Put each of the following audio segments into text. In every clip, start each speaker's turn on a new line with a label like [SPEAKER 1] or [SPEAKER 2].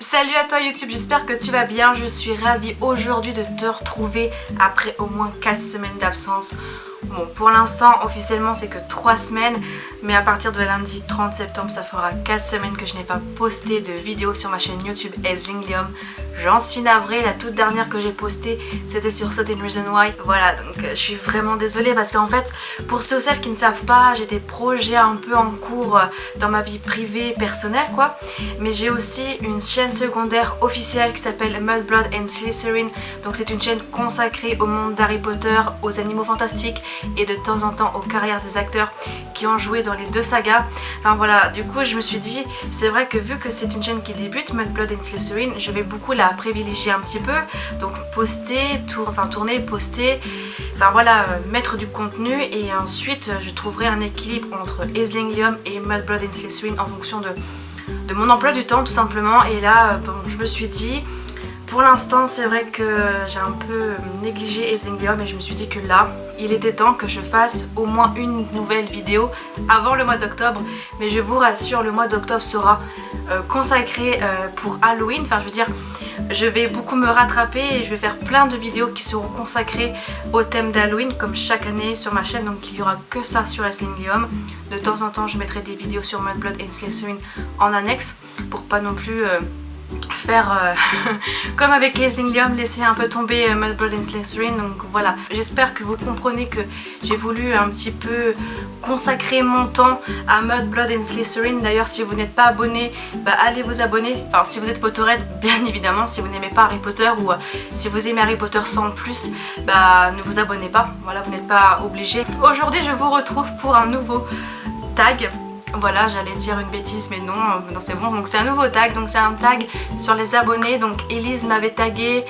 [SPEAKER 1] Salut à toi YouTube, j'espère que tu vas bien. Je suis ravie aujourd'hui de te retrouver après au moins 4 semaines d'absence. Bon, pour l'instant, officiellement, c'est que 3 semaines, mais à partir de lundi 30 septembre, ça fera 4 semaines que je n'ai pas posté de vidéo sur ma chaîne YouTube Ezlinglium. J'en suis navrée, la toute dernière que j'ai postée, c'était sur Certain Reason Why. Voilà, donc je suis vraiment désolée parce qu'en fait, pour ceux ou celles qui ne savent pas, j'ai des projets un peu en cours dans ma vie privée, personnelle quoi. Mais j'ai aussi une chaîne secondaire officielle qui s'appelle Mudblood and Slytherin. Donc c'est une chaîne consacrée au monde d'Harry Potter, aux animaux fantastiques et de temps en temps aux carrières des acteurs qui ont joué dans les 2 sagas. Enfin voilà, du coup je me suis dit, c'est vrai que vu que c'est une chaîne qui débute, Mudblood and Slytherin, je vais beaucoup la privilégier un petit peu, donc poster, tourner, poster, enfin voilà, mettre du contenu et ensuite je trouverai un équilibre entre Ezlinglium et Mudblood and Slytherin en fonction de mon emploi du temps tout simplement. Et là, bon, je me suis dit, pour l'instant c'est vrai que j'ai un peu négligé Ezlinglium et je me suis dit que là, il était temps que je fasse au moins une nouvelle vidéo avant le mois d'octobre. Mais je vous rassure, le mois d'octobre sera consacré pour Halloween. Enfin je veux dire, je vais beaucoup me rattraper et je vais faire plein de vidéos qui seront consacrées au thème d'Halloween comme chaque année sur ma chaîne. Donc il n'y aura que ça sur Ezlinglium. De temps en temps je mettrai des vidéos sur Mudblood and Slytherin en annexe pour pas non plus faire comme avec Ezlinglium, laisser un peu tomber Mudblood and Slytherin. Donc voilà, j'espère que vous comprenez que j'ai voulu un petit peu consacrer mon temps à Mudblood and Slytherin. D'ailleurs si vous n'êtes pas abonné, bah, allez vous abonner. Enfin si vous êtes Potterhead bien évidemment, si vous n'aimez pas Harry Potter ou si vous aimez Harry Potter sans plus, bah ne vous abonnez pas, voilà, vous n'êtes pas obligé. Aujourd'hui je vous retrouve pour un nouveau tag. Voilà, j'allais dire une bêtise mais non, c'est bon. Donc c'est un nouveau tag, donc c'est un tag sur les abonnés. Donc Elise m'avait tagué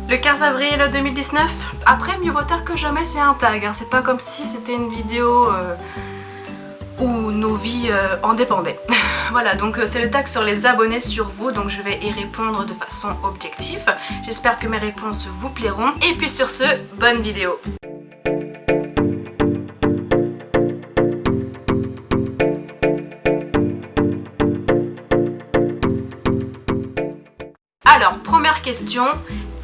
[SPEAKER 1] le 15 avril 2019. Après, mieux vaut tard que jamais, c'est un tag, hein. C'est pas comme si c'était une vidéo où nos vies en dépendaient. Voilà, donc c'est le tag sur les abonnés sur vous, donc je vais y répondre de façon objective. J'espère que mes réponses vous plairont. Et puis sur ce, bonne vidéo. Alors, première question,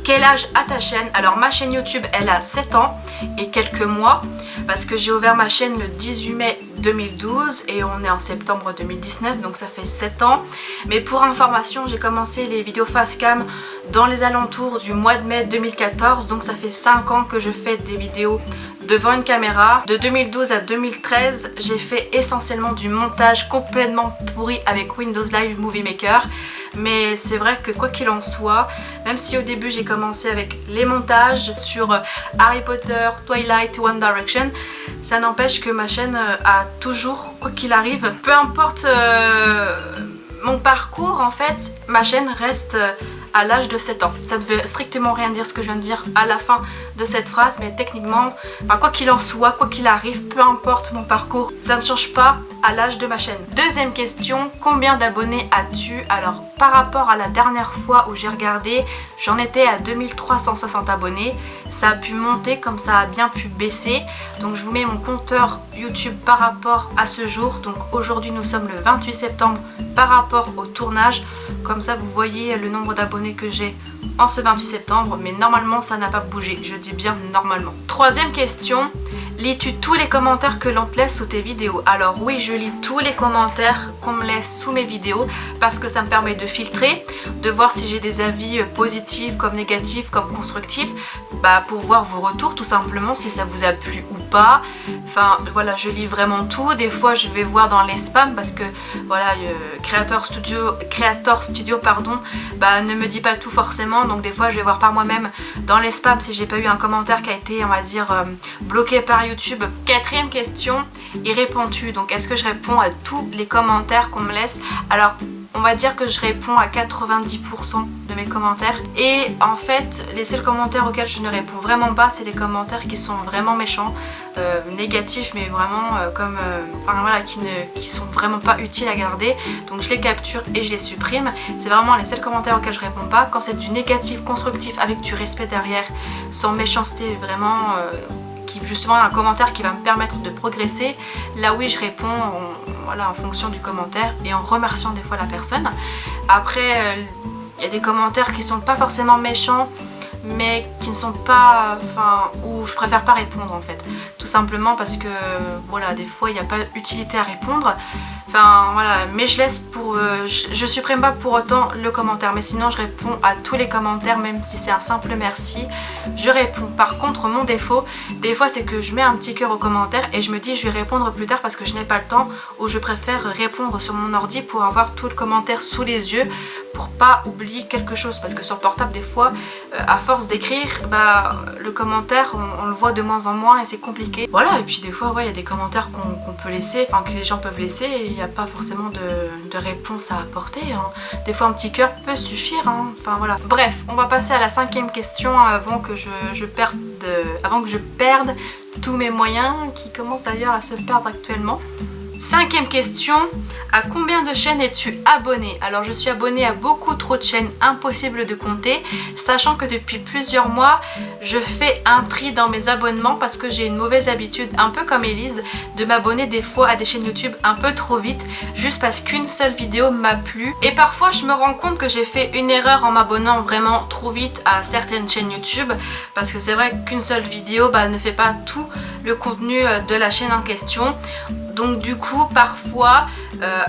[SPEAKER 1] quel âge a ta chaîne? Alors ma chaîne YouTube elle a 7 ans et quelques mois parce que j'ai ouvert ma chaîne le 18 mai 2012 et on est en septembre 2019, donc ça fait 7 ans. Mais pour information, j'ai commencé les vidéos face cam dans les alentours du mois de mai 2014, donc ça fait 5 ans que je fais des vidéos devant une caméra. De 2012 à 2013, j'ai fait essentiellement du montage complètement pourri avec Windows Live Movie Maker. Mais c'est vrai que quoi qu'il en soit, même si au début j'ai commencé avec les montages sur Harry Potter, Twilight, One Direction, ça n'empêche que ma chaîne a toujours, quoi qu'il arrive, peu importe mon parcours, en fait, ma chaîne reste à l'âge de 7 ans. Ça ne veut strictement rien dire ce que je viens de dire à la fin de cette phrase, mais techniquement, enfin, quoi qu'il en soit, quoi qu'il arrive, peu importe mon parcours, ça ne change pas à l'âge de ma chaîne. Deuxième question, combien d'abonnés as-tu? Alors par rapport à la dernière fois où j'ai regardé, j'en étais à 2360 abonnés. Ça a pu monter comme ça a bien pu baisser. Donc je vous mets mon compteur YouTube par rapport à ce jour. Donc aujourd'hui nous sommes le 28 septembre par rapport au tournage. Comme ça vous voyez le nombre d'abonnés que j'ai en ce 28 septembre. Mais normalement ça n'a pas bougé, je dis bien normalement. Troisième question, lis-tu tous les commentaires que l'on te laisse sous tes vidéos? Alors oui, je lis tous les commentaires qu'on me laisse sous mes vidéos parce que ça me permet de filtrer, de voir si j'ai des avis positifs comme négatifs comme constructifs, bah, pour voir vos retours tout simplement, si ça vous a plu ou pas. Enfin voilà, je lis vraiment tout. Des fois je vais voir dans les spams parce que voilà, Creator Studio pardon, bah, ne me dit pas tout forcément. Donc des fois je vais voir par moi-même dans les spams si j'ai pas eu un commentaire qui a été, on va dire, bloqué par YouTube. Quatrième question, y réponds-tu? Donc est-ce que je réponds à tous les commentaires qu'on me laisse? Alors on va dire que je réponds à 90% de mes commentaires. Et en fait, les seuls commentaires auxquels je ne réponds vraiment pas, c'est les commentaires qui sont vraiment méchants, négatifs, mais vraiment enfin voilà, qui sont vraiment pas utiles à garder. Donc je les capture et je les supprime. C'est vraiment les seuls commentaires auxquels je réponds pas. Quand c'est du négatif constructif avec du respect derrière, sans méchanceté, vraiment justement un commentaire qui va me permettre de progresser, là oui je réponds voilà, en fonction du commentaire et en remerciant des fois la personne. Après il y a des commentaires qui sont pas forcément méchants mais qui ne sont pas, où je préfère pas répondre en fait, tout simplement parce que voilà, des fois il n'y a pas utilité à répondre, voilà, mais je laisse pour, je supprime pas pour autant le commentaire, mais sinon je réponds à tous les commentaires, même si c'est un simple merci, je réponds. Par contre mon défaut, des fois c'est que je mets un petit cœur au commentaire et je me dis je vais répondre plus tard parce que je n'ai pas le temps, ou je préfère répondre sur mon ordi pour avoir tout le commentaire sous les yeux, pour pas oublier quelque chose, parce que sur portable des fois à force d'écrire le commentaire on le voit de moins en moins et c'est compliqué, voilà. Et puis des fois il y a des commentaires qu'on peut laisser, que les gens peuvent laisser et il n'y a pas forcément de réponse à apporter, hein. Des fois un petit cœur peut suffire, hein. Voilà. Bref, on va passer à la 5e question avant que je perde tous mes moyens, qui commencent d'ailleurs à se perdre actuellement. 5e question, à combien de chaînes es-tu abonné? Alors je suis abonnée à beaucoup trop de chaînes, impossible de compter, sachant que depuis plusieurs mois je fais un tri dans mes abonnements parce que j'ai une mauvaise habitude, un peu comme Elise, de m'abonner des fois à des chaînes YouTube un peu trop vite, juste parce qu'une seule vidéo m'a plu. Et parfois je me rends compte que j'ai fait une erreur en m'abonnant vraiment trop vite à certaines chaînes YouTube, parce que c'est vrai qu'une seule vidéo ne fait pas tout le contenu de la chaîne en question. Donc du coup parfois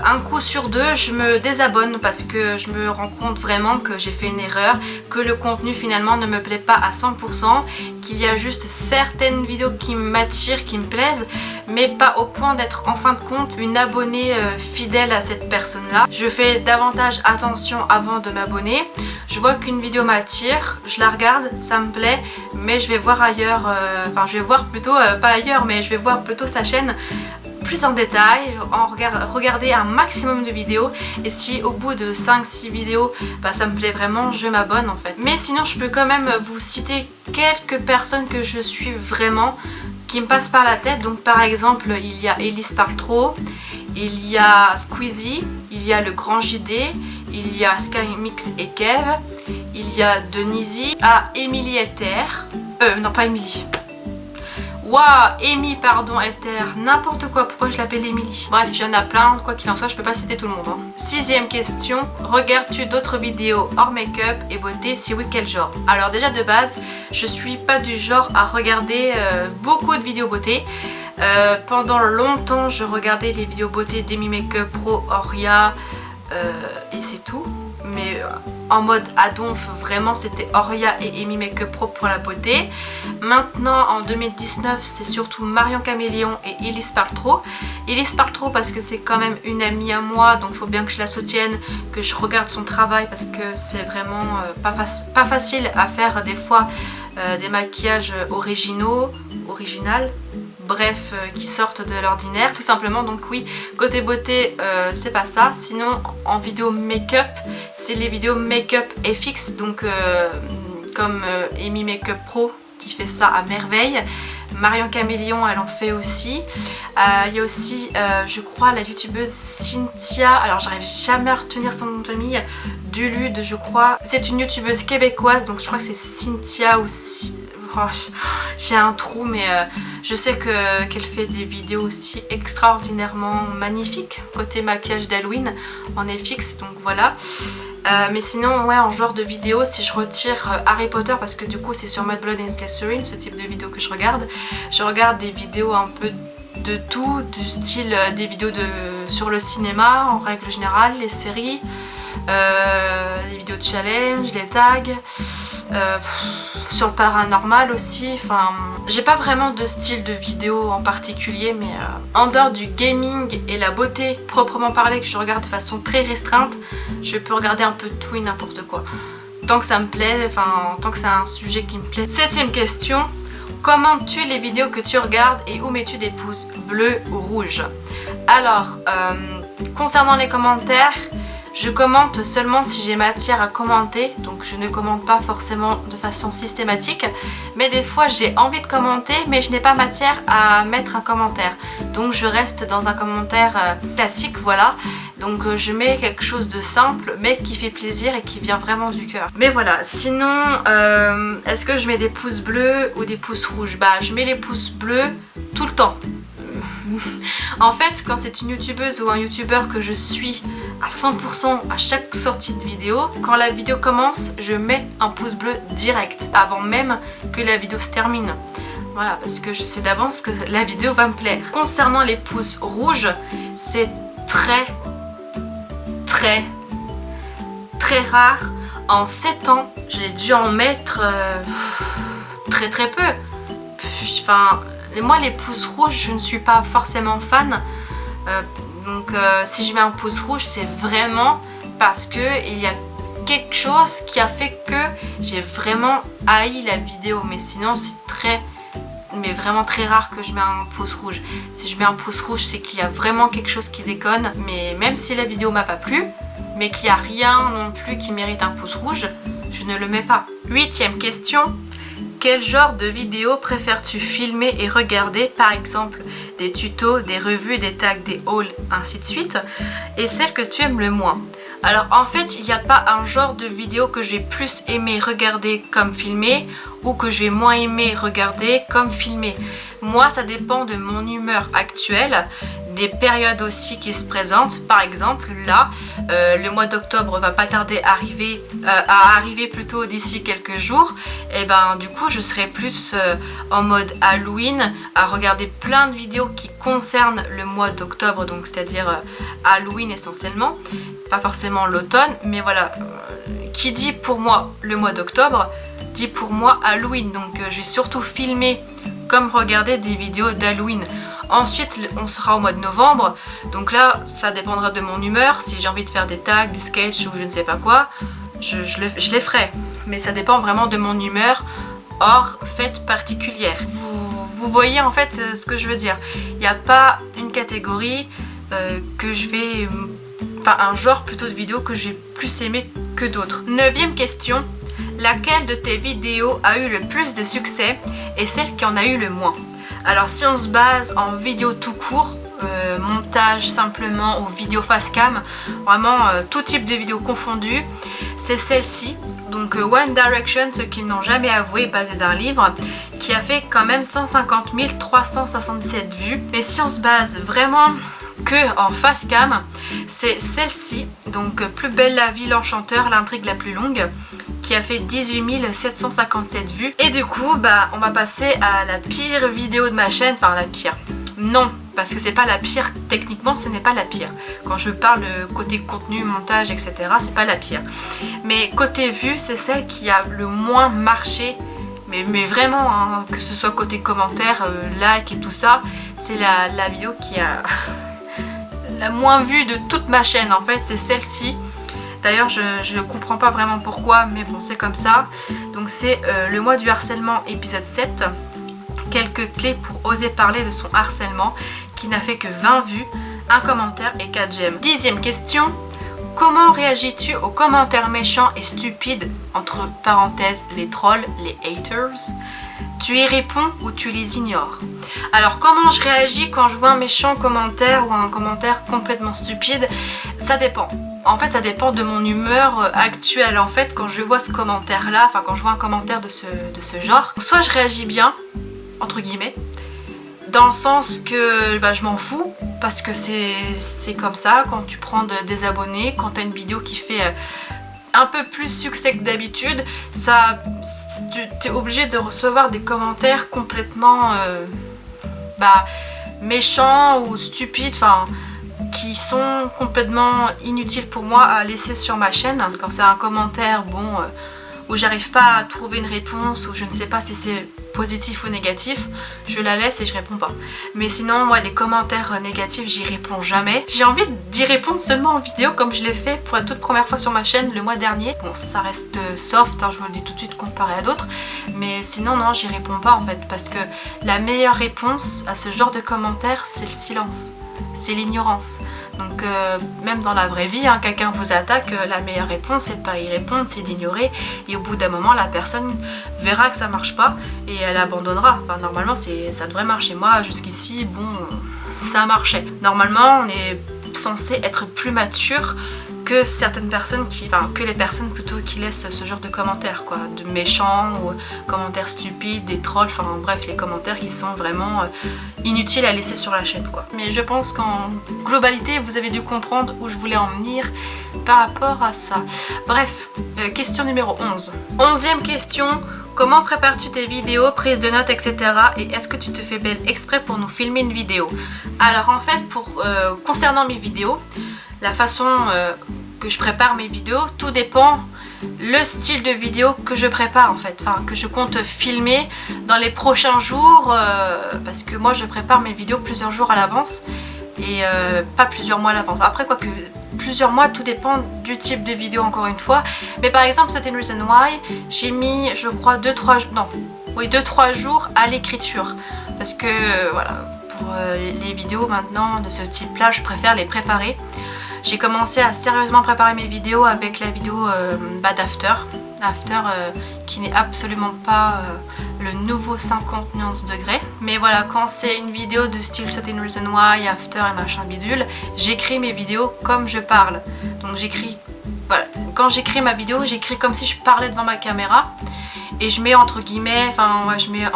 [SPEAKER 1] un coup sur deux je me désabonne parce que je me rends compte vraiment que j'ai fait une erreur, que le contenu finalement ne me plaît pas à 100%, qu'il y a juste certaines vidéos qui m'attirent, qui me plaisent, mais pas au point d'être en fin de compte une abonnée fidèle à cette personne là. Je fais davantage attention avant de m'abonner, je vois qu'une vidéo m'attire, je la regarde, ça me plaît, mais je vais voir ailleurs, je vais voir plutôt, pas ailleurs, mais je vais voir plutôt sa chaîne plus en détail, regarder un maximum de vidéos, et si au bout de 5-6 vidéos ça me plaît vraiment, je m'abonne en fait. Mais sinon je peux quand même vous citer quelques personnes que je suis vraiment, qui me passent par la tête. Donc par exemple il y a Elise Parle Trop, il y a Squeezie, il y a le Grand JD, il y a Skymix et Kev, il y a Denisi, Emily LTR, non pas Emily, Amy, pardon, LTR, n'importe quoi, pourquoi je l'appelle Emily? Bref, il y en a plein, quoi qu'il en soit, je peux pas citer tout le monde, hein. 6e question, regardes-tu d'autres vidéos hors make-up et beauté? Si oui, quel genre? Alors déjà de base, je suis pas du genre à regarder beaucoup de vidéos beauté. Pendant longtemps, je regardais les vidéos beauté d'Amy Makeup Pro, Oria, et c'est tout. Mais en mode à donf, vraiment c'était Oria et Amy Makeup Pro pour la beauté. Maintenant en 2019 c'est surtout Marion Caméléon et Elise Parle Trop. Elise Parle Trop parce que c'est quand même une amie à moi, donc il faut bien que je la soutienne, que je regarde son travail, parce que c'est vraiment pas facile à faire des fois des maquillages original, bref, qui sortent de l'ordinaire tout simplement. Donc oui, côté beauté c'est pas ça. Sinon en vidéo make-up, c'est les vidéos make-up FX, donc comme Amy Makeup Pro qui fait ça à merveille. Marion Caméléon, elle en fait aussi. Il y a aussi je crois la youtubeuse Cynthia, alors j'arrive jamais à retenir son nom de famille, Dulude je crois. C'est une youtubeuse québécoise, donc je crois que c'est Cynthia ou j'ai un trou, mais je sais qu'elle fait des vidéos aussi extraordinairement magnifiques côté maquillage d'Halloween en FX, donc voilà. Mais sinon ouais, en genre de vidéo, si je retire Harry Potter, parce que du coup c'est sur Mudblood and Slytherin ce type de vidéo que je regarde des vidéos un peu de tout, du style des vidéos sur le cinéma en règle générale, les séries, les vidéos de challenge, les tags, sur le paranormal aussi. J'ai pas vraiment de style de vidéo en particulier, mais en dehors du gaming et la beauté proprement parlée que je regarde de façon très restreinte, je peux regarder un peu de tout et n'importe quoi, tant que ça me plaît, tant que c'est un sujet qui me plaît. 7e question, commentes-tu les vidéos que tu regardes et où mets-tu des pouces bleus ou rouges? Alors concernant les commentaires, Je commente seulement si j'ai matière à commenter, donc je ne commente pas forcément de façon systématique, mais des fois j'ai envie de commenter mais je n'ai pas matière à mettre un commentaire, donc je reste dans un commentaire classique, voilà. Donc je mets quelque chose de simple mais qui fait plaisir et qui vient vraiment du cœur. Mais voilà, sinon est-ce que je mets des pouces bleus ou des pouces rouges? Bah je mets les pouces bleus tout le temps. En fait, quand c'est une youtubeuse ou un youtubeur que je suis à 100% à chaque sortie de vidéo, quand la vidéo commence, je mets un pouce bleu direct, avant même que la vidéo se termine. Voilà, parce que je sais d'avance que la vidéo va me plaire. Concernant les pouces rouges, c'est très rare. En 7 ans, j'ai dû en mettre très peu. Enfin, moi les pouces rouges, je ne suis pas forcément fan. Donc si je mets un pouce rouge, c'est vraiment parce que il y a quelque chose qui a fait que j'ai vraiment haï la vidéo. Mais sinon c'est vraiment très rare que je mets un pouce rouge. Si je mets un pouce rouge, c'est qu'il y a vraiment quelque chose qui déconne. Mais même si la vidéo m'a pas plu, mais qu'il n'y a rien non plus qui mérite un pouce rouge, je ne le mets pas. 8e question. Quel genre de vidéo préfères-tu filmer et regarder? Par exemple, des tutos, des revues, des tags, des hauls, ainsi de suite. Et celle que tu aimes le moins. Alors en fait, il n'y a pas un genre de vidéo que je vais plus aimer regarder comme filmer ou que je vais moins aimer regarder comme filmer. Moi, ça dépend de mon humeur actuelle, des périodes aussi qui se présentent. Par exemple, là, le mois d'octobre va pas tarder à arriver plutôt d'ici quelques jours. Et ben du coup, je serai plus en mode Halloween, à regarder plein de vidéos qui concernent le mois d'octobre, donc c'est-à-dire Halloween essentiellement, pas forcément l'automne, mais voilà, qui dit pour moi le mois d'octobre, dit pour moi Halloween. Donc je vais surtout filmer comme regarder des vidéos d'Halloween. Ensuite, on sera au mois de novembre, donc là, ça dépendra de mon humeur. Si j'ai envie de faire des tags, des sketchs ou je ne sais pas quoi, je les ferai. Mais ça dépend vraiment de mon humeur, hors fête particulière. Vous voyez en fait ce que je veux dire. Il n'y a pas une catégorie que je vais... Enfin, un genre plutôt de vidéo que j'ai plus aimé que d'autres. 9e question. Laquelle de tes vidéos a eu le plus de succès et celle qui en a eu le moins? Alors si on se base en vidéo tout court, montage simplement ou vidéo face cam, vraiment tout type de vidéo confondu, c'est celle-ci. Donc One Direction, ceux qui n'ont jamais avoué, basé d'un livre, qui a fait quand même 150 377 vues. Mais si on se base vraiment que en face cam, c'est celle-ci, donc Plus belle la vie, l'enchanteur, l'intrigue la plus longue, qui a fait 18 757 vues. Et du coup, bah, on va passer à la pire vidéo de ma chaîne. Enfin, la pire. Non, parce que c'est pas la pire. Techniquement, ce n'est pas la pire. Quand je parle côté contenu, montage, etc., c'est pas la pire. Mais côté vue, c'est celle qui a le moins marché. Mais vraiment, hein, que ce soit côté commentaires, like et tout ça, c'est la vidéo qui a la moins vue de toute ma chaîne. En fait, c'est celle-ci. D'ailleurs, je ne comprends pas vraiment pourquoi, mais bon, c'est comme ça. Donc c'est le mois du harcèlement, épisode 7. Quelques clés pour oser parler de son harcèlement, qui n'a fait que 20 vues, un commentaire et 4 j'aime. 10e question. Comment réagis-tu aux commentaires méchants et stupides, entre parenthèses les trolls, les haters? Tu y réponds ou tu les ignores? Alors comment je réagis quand je vois un méchant commentaire ou un commentaire complètement stupide? Ça dépend. En fait, ça dépend de mon humeur actuelle. En fait, quand je vois ce commentaire-là, enfin quand je vois un commentaire de ce genre, soit je réagis bien, entre guillemets, dans le sens que bah, je m'en fous, parce que c'est comme ça, quand tu prends des abonnés, quand tu as une vidéo qui fait un peu plus succès que d'habitude, tu es obligé de recevoir des commentaires complètement méchants ou stupides, enfin qui sont complètement inutiles pour moi à laisser sur ma chaîne. Quand c'est un commentaire où j'arrive pas à trouver une réponse, ou je ne sais pas si c'est positif ou négatif, je la laisse et je réponds pas. Mais sinon, moi, les commentaires négatifs, j'y réponds jamais. J'ai envie d'y répondre seulement en vidéo, comme je l'ai fait pour la toute première fois sur ma chaîne le mois dernier. Bon, ça reste soft, hein, je vous le dis tout de suite comparé à d'autres, mais sinon, non, j'y réponds pas en fait, parce que la meilleure réponse à ce genre de commentaires, c'est le silence. c'est l'ignorance. Donc même dans la vraie vie, hein, quelqu'un vous attaque, la meilleure réponse c'est de pas y répondre, c'est d'ignorer, et au bout d'un moment la personne verra que ça marche pas et elle abandonnera. Enfin normalement ça devrait marcher. Moi jusqu'ici bon ça marchait. Normalement on est censé être plus mature que certaines personnes que les personnes plutôt qui laissent ce genre de commentaires quoi, de méchants ou commentaires stupides, des trolls, enfin bref les commentaires qui sont vraiment inutiles à laisser sur la chaîne quoi. Mais je pense qu'en globalité vous avez dû comprendre où je voulais en venir par rapport à ça. Bref, question numéro 11. 11e question. Comment prépares-tu tes vidéos, prise de notes, etc. Et est-ce que tu te fais belle exprès pour nous filmer une vidéo? Alors en fait, concernant mes vidéos, la façon que je prépare mes vidéos, tout dépend le style de vidéo que je prépare en fait, enfin que je compte filmer dans les prochains jours, parce que moi je prépare mes vidéos plusieurs jours à l'avance et pas plusieurs mois à l'avance. Après quoi que plusieurs mois, tout dépend du type de vidéo encore une fois. Mais par exemple Certain Reason Why, j'ai mis je crois 2-3 jours à l'écriture. Parce que voilà, pour les vidéos maintenant de ce type là, je préfère les préparer. J'ai commencé à sérieusement préparer mes vidéos avec la vidéo d'After. After qui n'est absolument pas le nouveau 50 nuances degrés. Mais voilà, quand c'est une vidéo de style Certain Reason Why, After et machin bidule, j'écris mes vidéos comme je parle. Donc j'écris, voilà, quand j'écris ma vidéo, j'écris comme si je parlais devant ma caméra. Et je mets entre guillemets, enfin ouais, je mets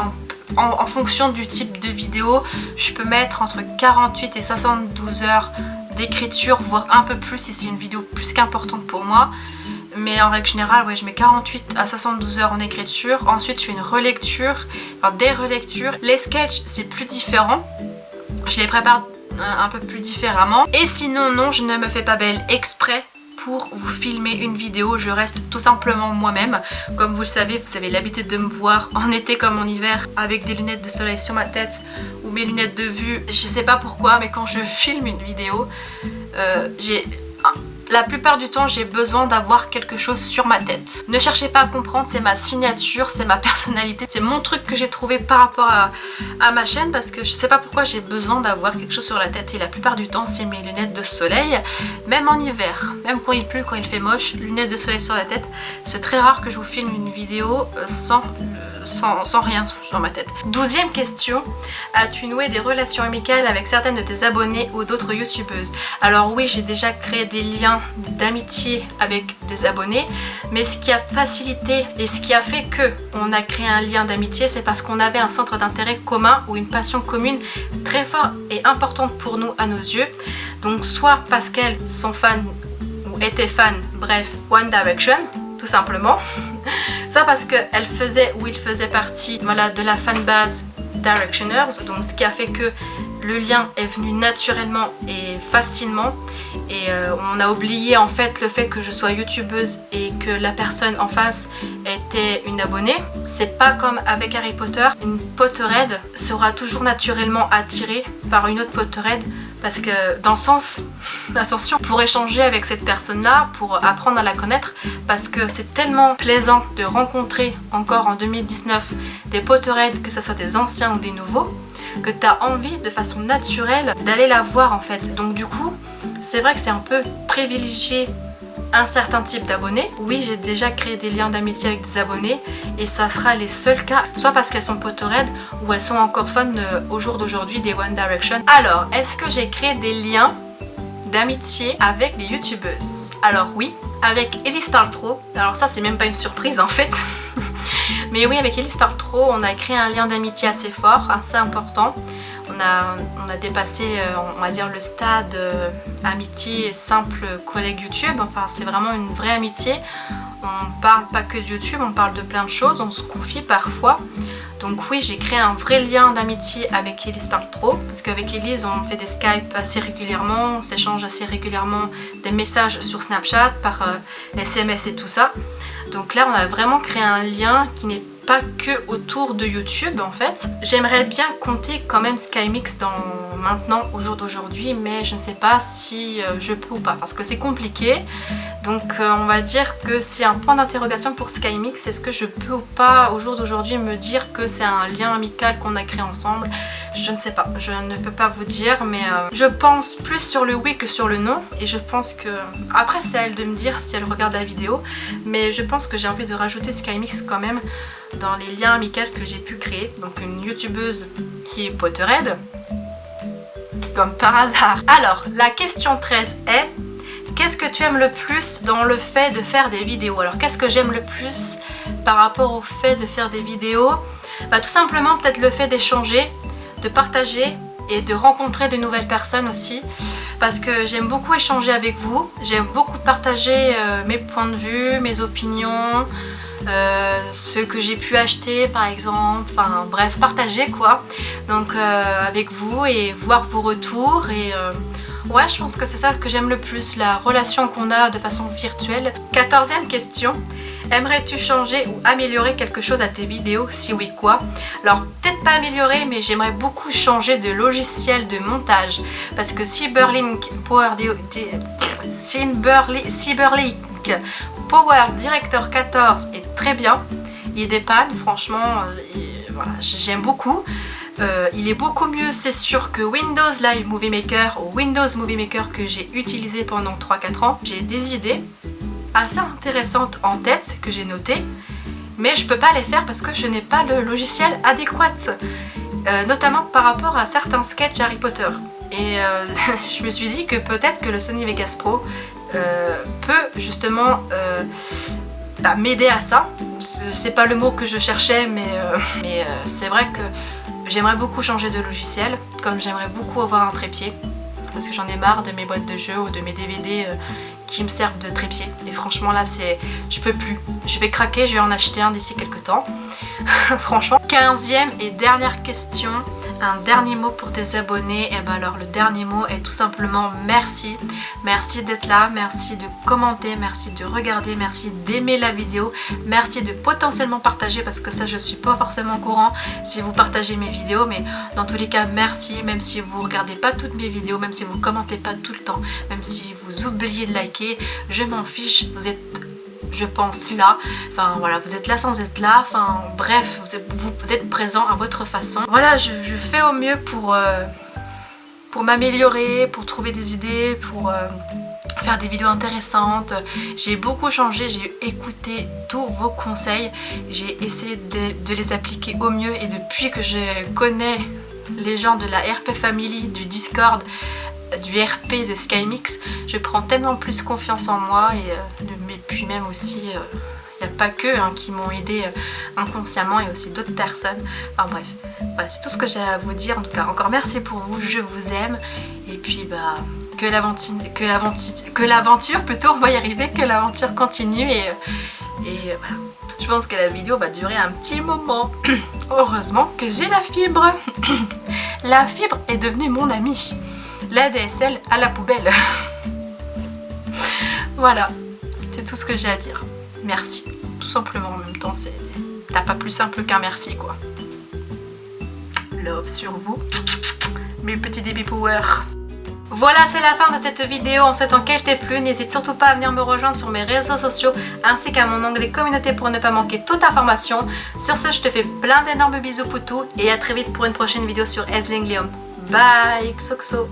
[SPEAKER 1] en fonction du type de vidéo, je peux mettre entre 48 et 72 heures d'écriture, voire un peu plus si c'est une vidéo plus qu'importante pour moi. Mais en règle générale, ouais, je mets 48 à 72 heures en écriture. Ensuite, je fais une relecture, enfin des relectures. Les sketchs, c'est plus différent. Je les prépare un peu plus différemment. Et sinon, non, je ne me fais pas belle exprès pour vous filmer une vidéo. Je reste tout simplement moi-même. Comme vous le savez, vous avez l'habitude de me voir en été comme en hiver avec des lunettes de soleil sur ma tête ou mes lunettes de vue. Je sais pas pourquoi, mais quand je filme une vidéo, la plupart du temps j'ai besoin d'avoir quelque chose sur ma tête. Ne cherchez pas à comprendre, c'est ma signature, c'est ma personnalité, c'est mon truc que j'ai trouvé par rapport à ma chaîne, parce que je sais pas pourquoi j'ai besoin d'avoir quelque chose sur la tête, et la plupart du temps c'est mes lunettes de soleil, même en hiver, même quand il pleut, quand il fait moche, lunettes de soleil sur la tête. C'est très rare que je vous filme une vidéo sans rien dans ma tête. 12e question. As-tu noué des relations amicales avec certaines de tes abonnés ou d'autres youtubeuses? Alors oui, j'ai déjà créé des liens d'amitié avec des abonnés, mais ce qui a facilité et ce qui a fait que on a créé un lien d'amitié, c'est parce qu'on avait un centre d'intérêt commun ou une passion commune très forte et importante pour nous à nos yeux. Donc soit parce qu'elles sont fans ou étaient fans, bref, One Direction, tout simplement. Soit parce qu'elle faisait ou il faisait partie, voilà, de la fanbase Directioners, donc ce qui a fait que le lien est venu naturellement et facilement, et on a oublié en fait le fait que je sois youtubeuse et que la personne en face était une abonnée. C'est pas comme avec Harry Potter, une Potterhead sera toujours naturellement attirée par une autre Potterhead, parce que dans le sens, attention, pour échanger avec cette personne-là, pour apprendre à la connaître, parce que c'est tellement plaisant de rencontrer encore en 2019 des Potterheads, que ce soit des anciens ou des nouveaux, que tu as envie de façon naturelle d'aller la voir en fait. Donc du coup, c'est vrai que c'est un peu privilégié un certain type d'abonnés. Oui, j'ai déjà créé des liens d'amitié avec des abonnés, et ça sera les seuls cas, soit parce qu'elles sont Potterhead ou elles sont encore fans au jour d'aujourd'hui des One Direction. Alors, est-ce que j'ai créé des liens d'amitié avec des youtubeuses? Alors oui, avec Elise Parle Trop. Alors ça, c'est même pas une surprise en fait. Mais oui, avec Elise Parle Trop, on a créé un lien d'amitié assez fort, assez important. On a dépassé, on va dire, le stade amitié simple collègue YouTube. Enfin, c'est vraiment une vraie amitié. On parle pas que de YouTube, on parle de plein de choses, on se confie parfois. Donc oui, j'ai créé un vrai lien d'amitié avec Elise Parle Trop, parce qu'avec Elise, on fait des Skype assez régulièrement, on s'échange assez régulièrement des messages sur Snapchat, par SMS et tout ça. Donc là, on a vraiment créé un lien qui n'est pas que autour de YouTube en fait. J'aimerais bien compter quand même SkyMix maintenant au jour d'aujourd'hui, mais je ne sais pas si je peux ou pas, parce que c'est compliqué. Donc on va dire que c'est un point d'interrogation pour SkyMix. Est-ce que je peux ou pas au jour d'aujourd'hui me dire que c'est un lien amical qu'on a créé ensemble? Je ne sais pas, je ne peux pas vous dire, mais je pense plus sur le oui que sur le non. Et je pense que... Après, c'est à elle de me dire si elle regarde la vidéo. Mais je pense que j'ai envie de rajouter SkyMix quand même dans les liens amicaux que j'ai pu créer. Donc une youtubeuse qui est Potterhead, comme par hasard. Alors, la question 13 est... Qu'est-ce que tu aimes le plus dans le fait de faire des vidéos? Alors, qu'est-ce que j'aime le plus par rapport au fait de faire des vidéos? Bah, tout simplement, peut-être le fait d'échanger, de partager et de rencontrer de nouvelles personnes aussi, parce que j'aime beaucoup échanger avec vous, j'aime beaucoup partager mes points de vue, mes opinions, ce que j'ai pu acheter par exemple, enfin bref, partager quoi, donc avec vous et voir vos retours et ouais, je pense que c'est ça que j'aime le plus, la relation qu'on a de façon virtuelle. 14e question. Aimerais-tu changer ou améliorer quelque chose à tes vidéos? Si oui, quoi? Alors, peut-être pas améliorer, mais j'aimerais beaucoup changer de logiciel de montage. Parce que Cyberlink Power Director 14 est très bien. Il dépanne, franchement, voilà, j'aime beaucoup. Il est beaucoup mieux, c'est sûr, que Windows Live Movie Maker ou Windows Movie Maker que j'ai utilisé pendant 3-4 ans. J'ai des idées assez intéressantes en tête que j'ai notées, mais je peux pas les faire parce que je n'ai pas le logiciel adéquat, notamment par rapport à certains sketchs Harry Potter. Et je me suis dit que peut-être que le Sony Vegas Pro peut justement m'aider à ça. C'est pas le mot que je cherchais, mais c'est vrai que j'aimerais beaucoup changer de logiciel, comme j'aimerais beaucoup avoir un trépied, parce que j'en ai marre de mes boîtes de jeux ou de mes DVD qui me servent de trépied. Et franchement là, je peux plus. Je vais craquer, je vais en acheter un d'ici quelques temps. Franchement. 15e et dernière question. Un dernier mot pour tes abonnés. Et ben alors le dernier mot est tout simplement merci. Merci d'être là, merci de commenter, merci de regarder, merci d'aimer la vidéo, merci de potentiellement partager, parce que ça je suis pas forcément au courant si vous partagez mes vidéos, mais dans tous les cas merci, même si vous regardez pas toutes mes vidéos, même si vous commentez pas tout le temps, même si vous oubliez de liker, je m'en fiche, vous êtes, je pense, là, enfin voilà, vous êtes là sans être là, enfin bref, vous êtes présent à votre façon. Voilà, je fais au mieux pour m'améliorer, pour trouver des idées, pour faire des vidéos intéressantes. J'ai beaucoup changé, j'ai écouté tous vos conseils, j'ai essayé de les appliquer au mieux, et depuis que je connais les gens de la RP Family, du Discord, du RP de SkyMix, je prends tellement plus confiance en moi, et puis même aussi il n'y a pas que qui m'ont aidé inconsciemment, et aussi d'autres personnes. Enfin bref, voilà, c'est tout ce que j'ai à vous dire. En tout cas, encore merci pour vous, je vous aime, et puis bah que l'aventure plutôt, on va y arriver, que l'aventure continue, et voilà. Je pense que la vidéo va durer un petit moment. Heureusement que j'ai la fibre. La fibre est devenue mon amie. La DSL à la poubelle. Voilà, c'est tout ce que j'ai à dire. Merci, tout simplement. En même temps, t'as pas plus simple qu'un merci, quoi. Love sur vous, mes petits baby power. Voilà, c'est la fin de cette vidéo. En souhaitant qu'elle t'ait plu, n'hésite surtout pas à venir me rejoindre sur mes réseaux sociaux ainsi qu'à mon onglet communauté pour ne pas manquer toute information. Sur ce, je te fais plein d'énormes bisous poutous et à très vite pour une prochaine vidéo sur Aisling Lium. Bye, xoxo.